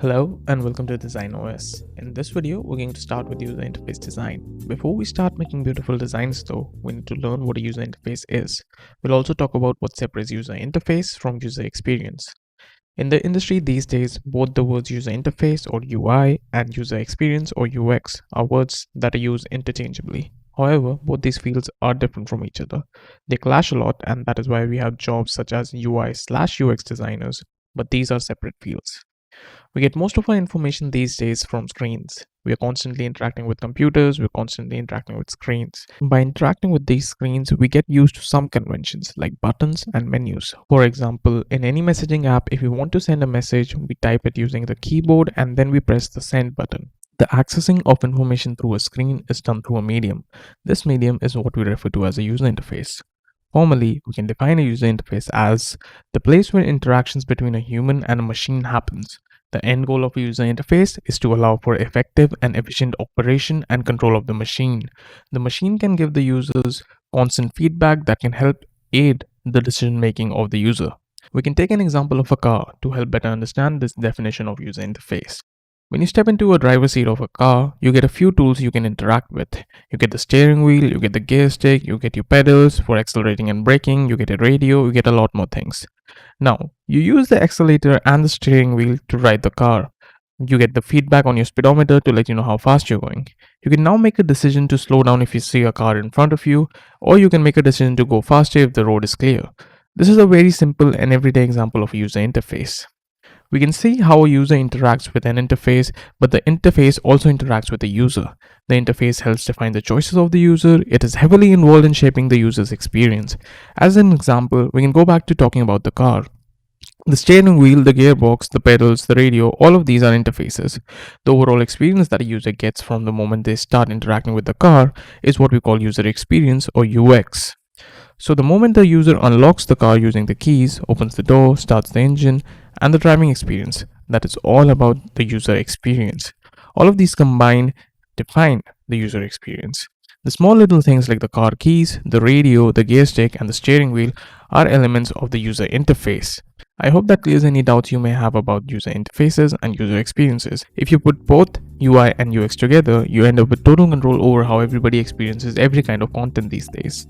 Hello and welcome to DesignOS. In this video, we're going to start with user interface design. Before we start making beautiful designs though, we need to learn what a user interface is. We'll also talk about what separates user interface from user experience. In the industry these days, both the words user interface or UI and user experience or UX are words that are used interchangeably. However, both these fields are different from each other. They clash a lot, and that is why we have jobs such as UI/UX designers, but these are separate fields. We get most of our information these days from screens. We are constantly interacting with computers, we're constantly interacting with screens. By interacting with these screens, we get used to some conventions like buttons and menus. For example, in any messaging app, if we want to send a message, we type it using the keyboard and then we press the send button. The accessing of information through a screen is done through a medium. This medium is what we refer to as a user interface. Formally, we can define a user interface as the place where interactions between a human and a machine happens. The end goal of a user interface is to allow for effective and efficient operation and control of the machine. The machine can give the users constant feedback that can help aid the decision making of the user. We can take an example of a car to help better understand this definition of user interface. When you step into a driver's seat of a car, you get a few tools you can interact with. You get the steering wheel, you get the gear stick, you get your pedals for accelerating and braking, you get a radio, you get a lot more things. Now, you use the accelerator and the steering wheel to ride the car. You get the feedback on your speedometer to let you know how fast you're going. You can now make a decision to slow down if you see a car in front of you, or you can make a decision to go faster if the road is clear. This is a very simple and everyday example of a user interface. We can see how a user interacts with an interface, but the interface also interacts with the user. The interface helps define the choices of the user. It is heavily involved in shaping the user's experience. As an example, we can go back to talking about the car. The steering wheel, the gearbox, the pedals, the radio, all of these are interfaces. The overall experience that a user gets from the moment they start interacting with the car is what we call user experience or UX. So the moment the user unlocks the car using the keys, opens the door, starts the engine, and the driving experience, that is all about the user experience. All of these combined define the user experience. The small little things like the car keys, the radio, the gear stick, and the steering wheel are elements of the user interface. I hope that clears any doubts you may have about user interfaces and user experiences. If you put both UI and UX together, you end up with total control over how everybody experiences every kind of content these days.